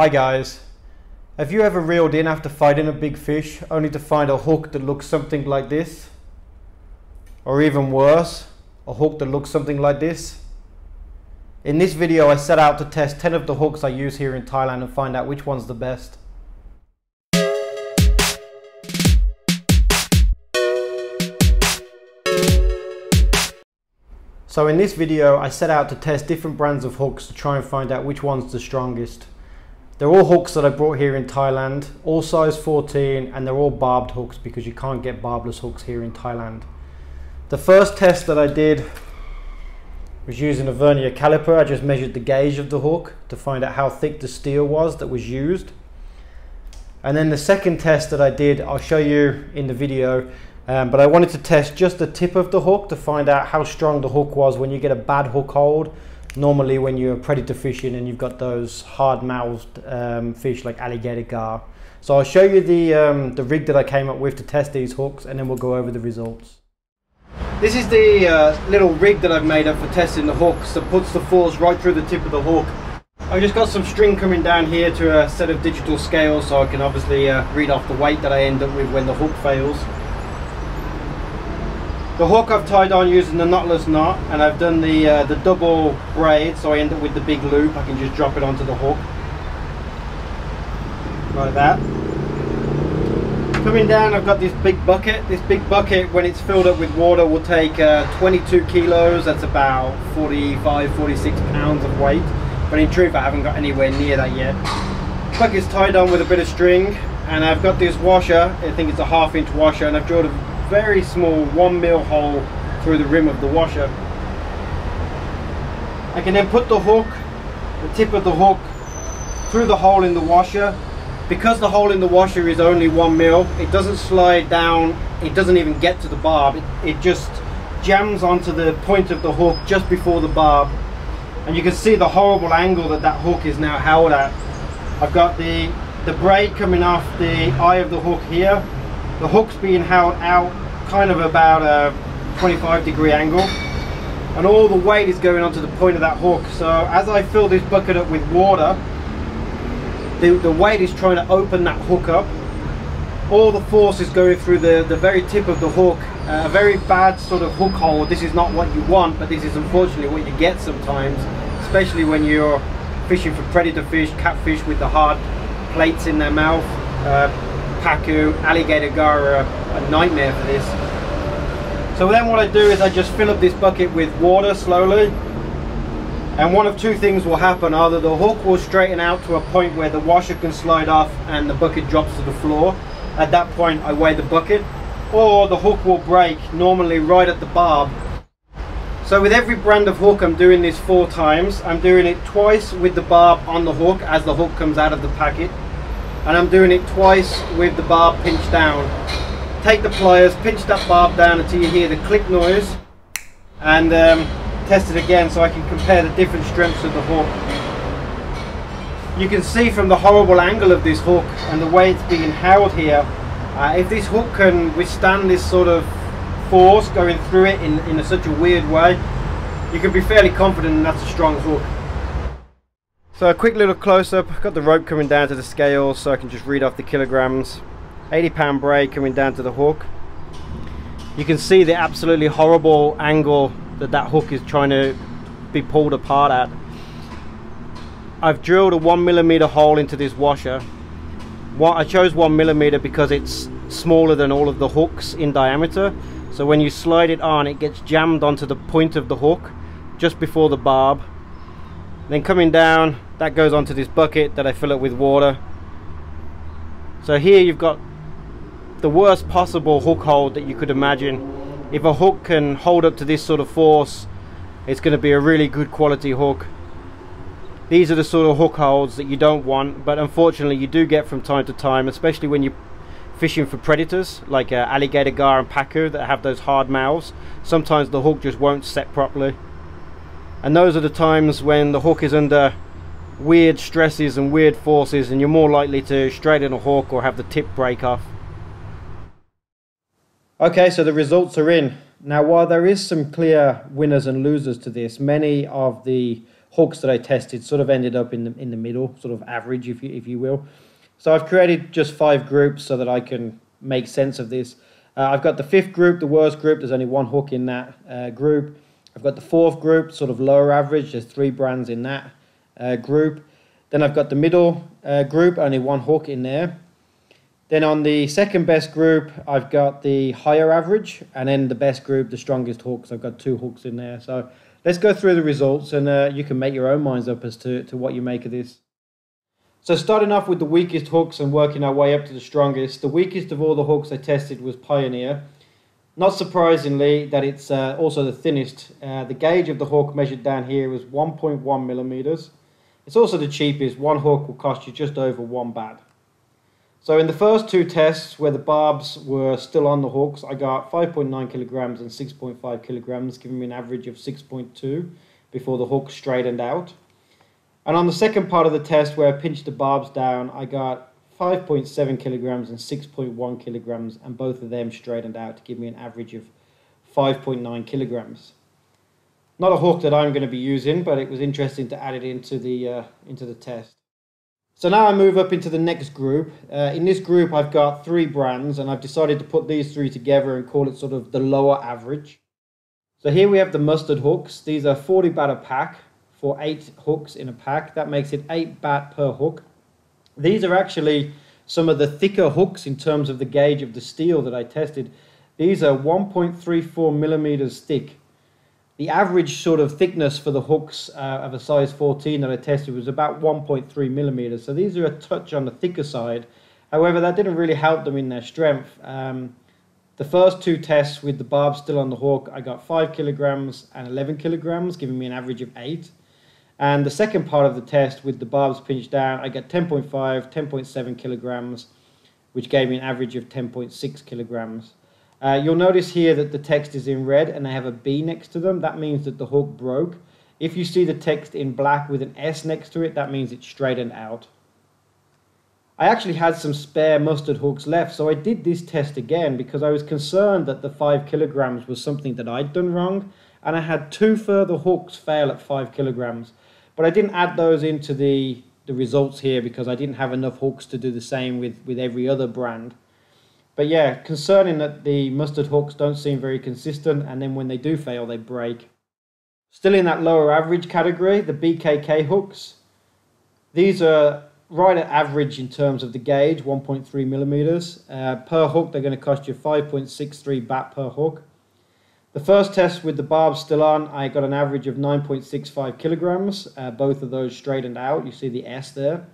Hi guys, have you ever reeled in after fighting a big fish only to find a hook that looks something like this? Or even worse, a hook that looks something like this? In this video I set out to test 10 of the hooks I use here in Thailand and find out which one's the best. So in this video I set out to test different brands of hooks to try and find out which one's the strongest. They're all hooks that I brought here in Thailand, all size 14, and they're all barbed hooks because you can't get barbless hooks here in Thailand. The first test that I did was using a vernier caliper. I just measured the gauge of the hook to find out how thick the steel was that was used. And then the second test that I did, I'll show you in the video, but I wanted to test just the tip of the hook to find out how strong the hook was when you get a bad hook hold. Normally when you're predator fishing and you've got those hard-mouthed fish like alligator gar. So I'll show you the rig that I came up with to test these hooks, and then we'll go over the results. This is the little rig that I've made up for testing the hooks that puts the force right through the tip of the hook. I've just got some string coming down here to a set of digital scales so I can obviously read off the weight that I end up with when the hook fails. The hook I've tied on using the knotless knot, and I've done the double braid so I end up with the big loop. I can just drop it onto the hook like that. Coming down I've got this big bucket. This big bucket, when it's filled up with water, will take 22 kilos. That's about 45-46 pounds of weight, but in truth I haven't got anywhere near that yet. The bucket's tied on with a bit of string, and I've got this washer. I think it's a 1/2 inch washer, and I've drilled a very small 1 mil hole through the rim of the washer. I can then put the hook, the tip of the hook, through the hole in the washer. Because the hole in the washer is only 1 mil, it doesn't slide down, it doesn't even get to the barb. It just jams onto the point of the hook just before the barb. And you can see the horrible angle that that hook is now held at. I've got the braid coming off the eye of the hook here. The hook's being held out kind of about a 25-degree angle, and all the weight is going onto the point of that hook. So as I fill this bucket up with water, the weight is trying to open that hook up. All the force is going through the very tip of the hook. A very bad sort of hook hold. This is not what you want, but this is unfortunately what you get sometimes, especially when you're fishing for predator fish, catfish with the hard plates in their mouth. Pacu, alligator gar are a nightmare for this. So then what I do is I just fill up this bucket with water slowly, and one of two things will happen. Either the hook will straighten out to a point where the washer can slide off and the bucket drops to the floor. At that point I weigh the bucket, or the hook will break, normally right at the barb. So with every brand of hook I'm doing this 4 times. I'm doing it twice with the barb on the hook as the hook comes out of the packet, and I'm doing it twice with the barb pinched down. Take the pliers, pinch that barb down until you hear the click noise, and test it again so I can compare the different strengths of the hook. You can see from the horrible angle of this hook and the way it's being held here, if this hook can withstand this sort of force going through it in such a weird way, you can be fairly confident that's a strong hook. So a quick little close-up. I've got the rope coming down to the scales so I can just read off the kilograms. 80-pound braid coming down to the hook. You can see the absolutely horrible angle that hook is trying to be pulled apart at. I've drilled a 1mm hole into this washer. I chose 1mm because it's smaller than all of the hooks in diameter. So when you slide it on, it gets jammed onto the point of the hook just before the barb. Then coming down, that goes onto this bucket that I fill up with water. So here you've got the worst possible hook hold that you could imagine. If a hook can hold up to this sort of force, it's going to be a really good quality hook. These are the sort of hook holds that you don't want, but unfortunately you do get from time to time, especially when you're fishing for predators like alligator gar and pacu that have those hard mouths. Sometimes the hook just won't set properly. And those are the times when the hook is under weird stresses and weird forces, and you're more likely to straighten a hook or have the tip break off. Okay, so the results are in. Now, while there is some clear winners and losers to this, many of the hooks that I tested sort of ended up in the middle, sort of average, if you will. So I've created just 5 groups so that I can make sense of this. I've got the 5th group, the worst group. There's only 1 hook in that group. I've got the 4th group, sort of lower average. There's 3 brands in that group. Then I've got the middle group, only 1 hook in there. Then on the second best group, I've got the higher average, and then the best group, the strongest hooks. I've got 2 hooks in there. So let's go through the results, and you can make your own minds up as to what you make of this. So starting off with the weakest hooks and working our way up to the strongest, the weakest of all the hooks I tested was Pioneer. Not surprisingly, that it's also the thinnest. The gauge of the hook measured down here was 1.1 millimeters. It's also the cheapest. 1 hook will cost you just over 1 baht. So in the first 2 tests where the barbs were still on the hooks, I got 5.9 kilograms and 6.5 kilograms, giving me an average of 6.2 before the hook straightened out. And on the second part of the test where I pinched the barbs down, I got 5.7 kilograms and 6.1 kilograms, and both of them straightened out to give me an average of 5.9 kilograms. Not a hook that I'm going to be using, but it was interesting to add it into the test. So now I move up into the next group. In this group I've got 3 brands, and I've decided to put these 3 together and call it sort of the lower average. So here we have the Mustad hooks. These are 40 baht a pack for 8 hooks in a pack. That makes it 8 baht per hook. These are actually some of the thicker hooks in terms of the gauge of the steel that I tested. These are 1.34 millimeters thick. The average sort of thickness for the hooks of a size 14 that I tested was about 1.3 millimeters. So these are a touch on the thicker side. However, that didn't really help them in their strength. The first 2 tests with the barb still on the hook, I got 5 kilograms and 11 kilograms, giving me an average of 8. And the second part of the test with the barbs pinched down, I got 10.5, 10.7 kilograms, which gave me an average of 10.6 kilograms. You'll notice here that the text is in red and they have a B next to them. That means that the hook broke. If you see the text in black with an S next to it, that means it's straightened out. I actually had some spare Mustad hooks left, so I did this test again because I was concerned that the 5 kilograms was something that I'd done wrong, and I had 2 further hooks fail at 5 kilograms. But I didn't add those into the results here because I didn't have enough hooks to do the same with every other brand. But yeah, concerning that the Mustad hooks don't seem very consistent, and then when they do fail, they break. Still in that lower average category, the BKK hooks. These are right at average in terms of the gauge, 1.3 millimeters. Per hook, they're going to cost you 5.63 baht per hook. The first test with the barbs still on, I got an average of 9.65 kilograms. Both of those straightened out. You see the S there.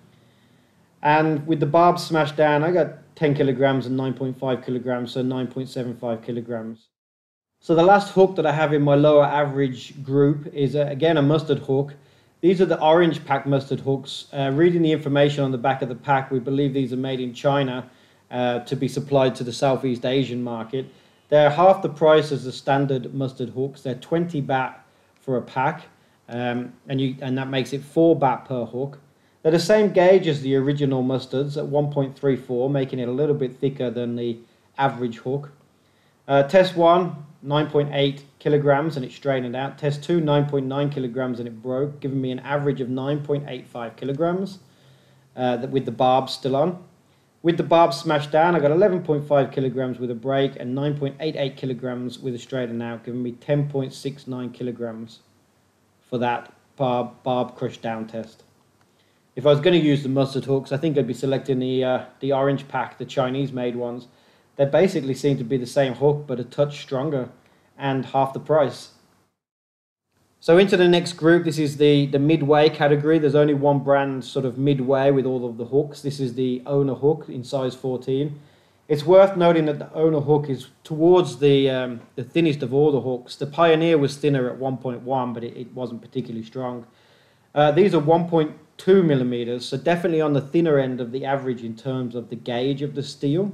And with the barbs smashed down, I got 10 kilograms and 9.5 kilograms, so 9.75 kilograms. So the last hook that I have in my lower average group is again a Mustad hook. These are the orange pack Mustad hooks. Reading the information on the back of the pack, we believe these are made in China to be supplied to the Southeast Asian market. They're half the price as the standard Mustad hooks. They're 20 baht for a pack, and that makes it 4 baht per hook. They're the same gauge as the original Mustads at 1.34, making it a little bit thicker than the average hook. Test 1, 9.8 kilograms and it straightened out. Test 2, 9.9 kilograms and it broke, giving me an average of 9.85 kilograms with the barbs still on. With the barbs smashed down, I got 11.5 kilograms with a break and 9.88 kilograms with a straighten out, giving me 10.69 kilograms for that barb crushed down test. If I was going to use the Mustad hooks, I think I'd be selecting the orange pack, the Chinese made ones. They basically seem to be the same hook, but a touch stronger and half the price. So into the next group, this is the midway category. There's only one brand sort of midway with all of the hooks. This is the Owner hook in size 14. It's worth noting that the Owner hook is towards the thinnest of all the hooks. The Pioneer was thinner at 1.1, but it wasn't particularly strong. These are 1.2 millimeters, so definitely on the thinner end of the average in terms of the gauge of the steel.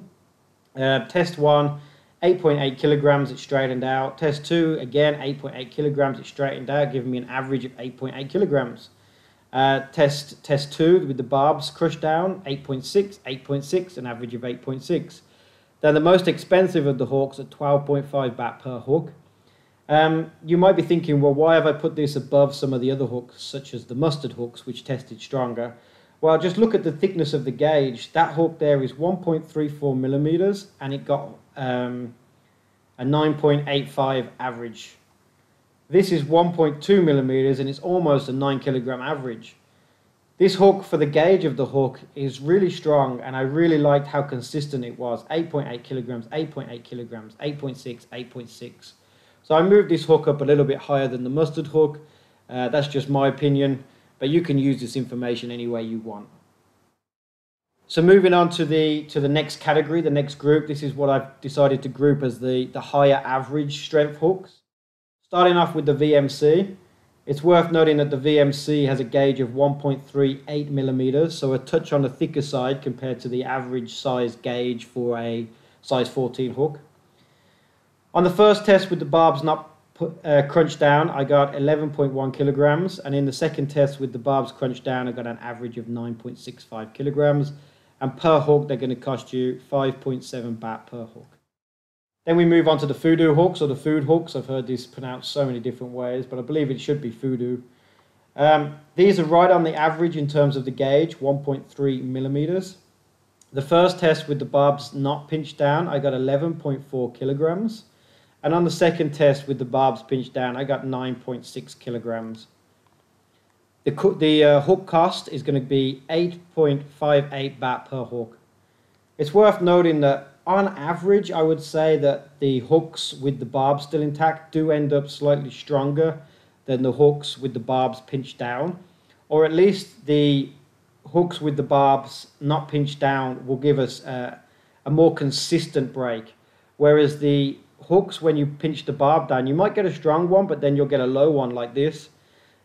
Test 1, 8.8 kilograms, it straightened out. Test 2, again, 8.8 kilograms, it straightened out, giving me an average of 8.8 kilograms. Test 2 with the barbs crushed down, 8.6, 8.6, an average of 8.6. Then the most expensive of the hooks at 12.5 baht per hook. You might be thinking, well, why have I put this above some of the other hooks, such as the Mustad hooks, which tested stronger? Well, just look at the thickness of the gauge. That hook there is 1.34 millimeters, and it got a 9.85 average. This is 1.2 millimeters, and it's almost a 9 kilogram average. This hook, for the gauge of the hook, is really strong, and I really liked how consistent it was. 8.8 kilograms, 8.8 kilograms, 8.6, 8.6. So I moved this hook up a little bit higher than the Mustad hook. That's just my opinion, but you can use this information any way you want. So moving on to the next category, the next group, this is what I've decided to group as the higher average strength hooks. Starting off with the V.M.C. It's worth noting that the V.M.C has a gauge of 1.38 millimeters, so a touch on the thicker side compared to the average size gauge for a size 14 hook. On the first test with the barbs not crunched down, I got 11.1 kilograms, and in the second test with the barbs crunched down, I got an average of 9.65 kilograms, and per hook they're going to cost you 5.7 baht per hook. Then we move on to the FUDO hooks, or the food hooks. I've heard this pronounced so many different ways, but I believe it should be FUDO. These are right on the average in terms of the gauge, 1.3 millimeters. The first test with the barbs not pinched down, I got 11.4 kilograms. And on the second test with the barbs pinched down, I got 9.6 kilograms. The hook cost is going to be 8.58 baht per hook. It's worth noting that on average, I would say that the hooks with the barbs still intact do end up slightly stronger than the hooks with the barbs pinched down, or at least the hooks with the barbs not pinched down will give us a more consistent break, whereas the hooks, when you pinch the barb down, you might get a strong one, but then you'll get a low one like this.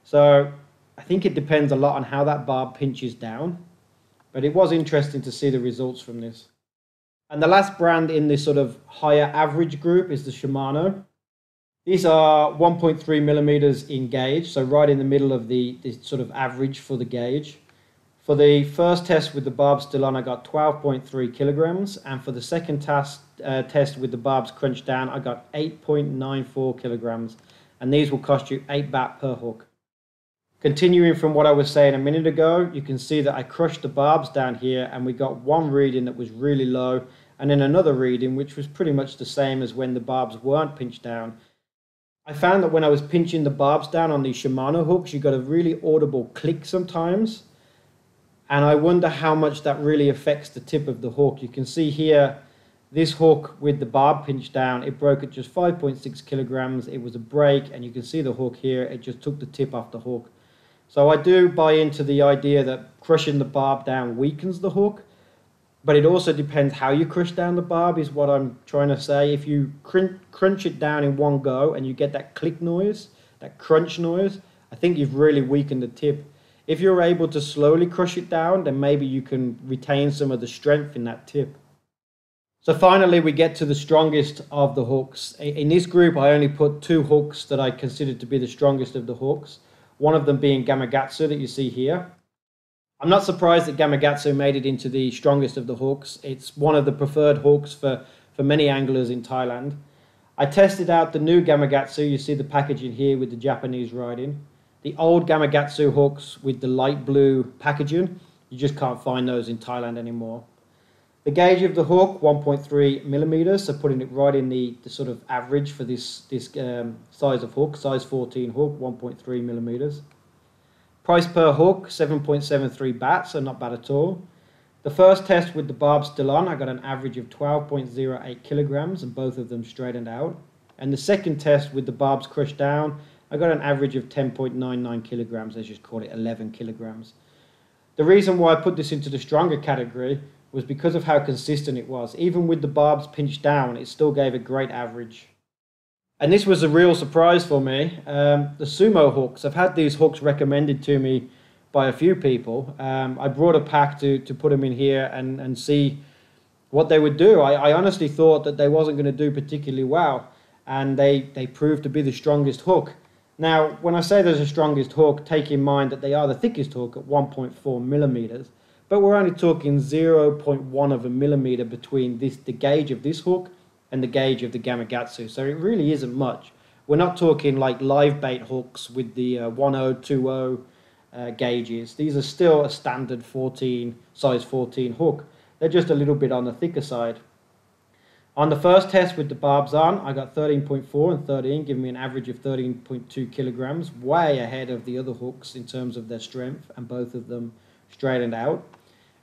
So I think it depends a lot on how that barb pinches down, but it was interesting to see the results from this. And the last brand in this sort of higher average group is the Shimano. These are 1.3 millimeters in gauge, so right in the middle of the sort of average for the gauge. For the first test with the barbs still on, I got 12.3 kilograms, and for the second test with the barbs crunched down, I got 8.94 kilograms, and these will cost you 8 baht per hook. Continuing from what I was saying a minute ago, you can see that I crushed the barbs down here, and we got one reading that was really low, and then another reading which was pretty much the same as when the barbs weren't pinched down. I found that when I was pinching the barbs down on these Shimano hooks, you got a really audible click sometimes, and I wonder how much that really affects the tip of the hook. You can see here, this hook with the barb pinched down, it broke at just 5.6 kilograms. It was a break, and you can see the hook here, it just took the tip off the hook. So I do buy into the idea that crushing the barb down weakens the hook, but it also depends how you crush down the barb is what I'm trying to say. If you crunch it down in one go and you get that click noise, that crunch noise, I think you've really weakened the tip. If you're able to slowly crush it down, then maybe you can retain some of the strength in that tip. So finally we get to the strongest of the hooks. In this group I only put two hooks that I considered to be the strongest of the hooks. One of them being Gamakatsu that you see here. I'm not surprised that Gamakatsu made it into the strongest of the hooks. It's one of the preferred hooks for many anglers in Thailand. I tested out the new Gamakatsu. You see the packaging here with the Japanese writing. The old Gamakatsu hooks with the light blue packaging, you just can't find those in Thailand anymore. The gauge of the hook, 1.3 millimeters, so putting it right in the sort of average for this size of hook, size 14 hook, 1.3 millimeters. Price per hook, 7.73 baht, so not bad at all. The first test with the barb still on, I got an average of 12.08 kilograms, and both of them straightened out. And the second test with the barbs crushed down, I got an average of 10.99 kilograms, let's just call it 11 kilograms. The reason why I put this into the stronger category was because of how consistent it was. Even with the barbs pinched down, it still gave a great average. And this was a real surprise for me. The SUMO hooks, I've had these hooks recommended to me by a few people. I brought a pack to put them in here and see what they would do. I honestly thought that they wasn't going to do particularly well, and they proved to be the strongest hook. Now, when I say there's a strongest hook, take in mind that they are the thickest hook at 1.4 millimeters. But we're only talking 0.1 of a millimeter between the gauge of this hook and the gauge of the Gamakatsu. So it really isn't much. We're not talking like live bait hooks with the 1020 gauges. These are still a standard size 14 hook. They're just a little bit on the thicker side. On the first test with the barbs on, I got 13.4 and 13, giving me an average of 13.2 kilograms, way ahead of the other hooks in terms of their strength, and both of them straightened out.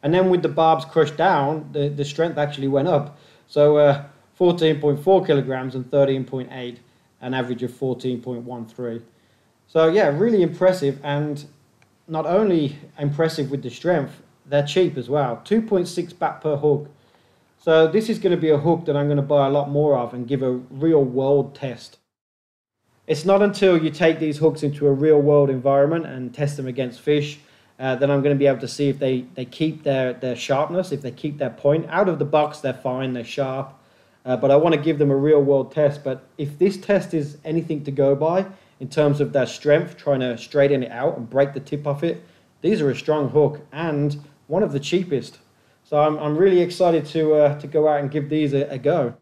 And then with the barbs crushed down, the strength actually went up. So 14.4 kilograms and 13.8, an average of 14.13. So yeah, really impressive, and not only impressive with the strength, they're cheap as well. 2.6 baht per hook. So this is going to be a hook that I'm going to buy a lot more of and give a real world test. It's not until you take these hooks into a real world environment and test them against fish that I'm going to be able to see if they keep their sharpness, if they keep their point. Out of the box they're fine, they're sharp, but I want to give them a real world test. But if this test is anything to go by in terms of their strength, trying to straighten it out and break the tip off it, these are a strong hook and one of the cheapest. So I'm really excited to go out and give these a go.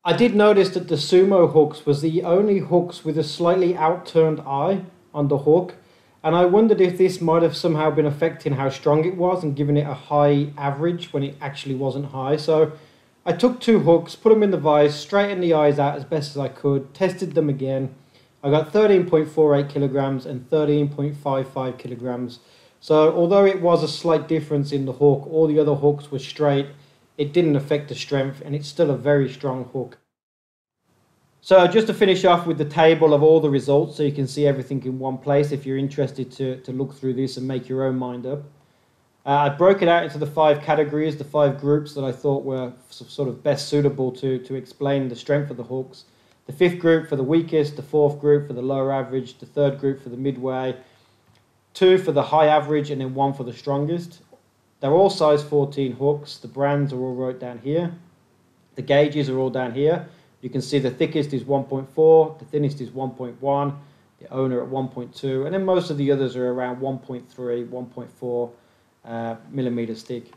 I did notice that the SUMO hooks was the only hooks with a slightly outturned eye on the hook, and I wondered if this might have somehow been affecting how strong it was and giving it a high average when it actually wasn't high. So I took two hooks, put them in the vise, straightened the eyes out as best as I could, tested them again. I got 13.48 kilograms and 13.55 kilograms. So although it was a slight difference in the hook, all the other hooks were straight, it didn't affect the strength, and it's still a very strong hook. So just to finish off with the table of all the results, so you can see everything in one place if you're interested to look through this and make your own mind up. I broke it out into the 5 categories, the 5 groups that I thought were sort of best suitable to explain the strength of the hooks. The 5th group for the weakest, the 4th group for the lower average, the 3rd group for the midway, 2 for the high average, and then 1 for the strongest. They're all size 14 hooks. The brands are all wrote down here. The gauges are all down here. You can see the thickest is 1.4, the thinnest is 1.1, the owner at 1.2, and then most of the others are around 1.3, 1.4 millimeters thick.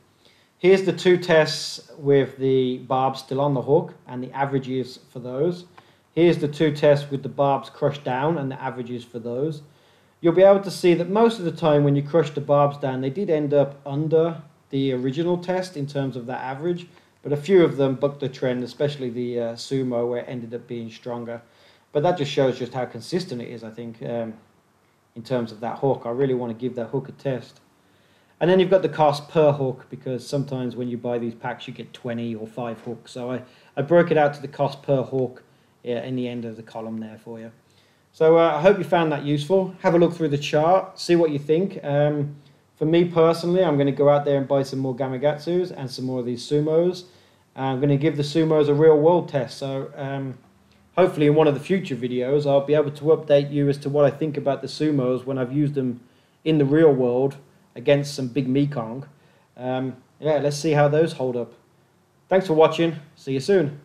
Here's the 2 tests with the barbs still on the hook and the averages for those. Here's the 2 tests with the barbs crushed down and the averages for those. You'll be able to see that most of the time when you crush the barbs down, they did end up under the original test in terms of that average, but a few of them bucked the trend, especially the SUMO, where it ended up being stronger. But that just shows just how consistent it is, I think, in terms of that hook. I really want to give that hook a test. And then you've got the cost per hook, because sometimes when you buy these packs, you get 20 or 5 hooks. So I broke it out to the cost per hook in the end of the column there for you. So I hope you found that useful. Have a look through the chart, see what you think. For me personally, I'm going to go out there and buy some more Gamakatsus and some more of these SUMOs. I'm going to give the SUMOs a real world test. So hopefully in one of the future videos, I'll be able to update you as to what I think about the SUMOs when I've used them in the real world against some big Mekong. Yeah, let's see how those hold up. Thanks for watching. See you soon.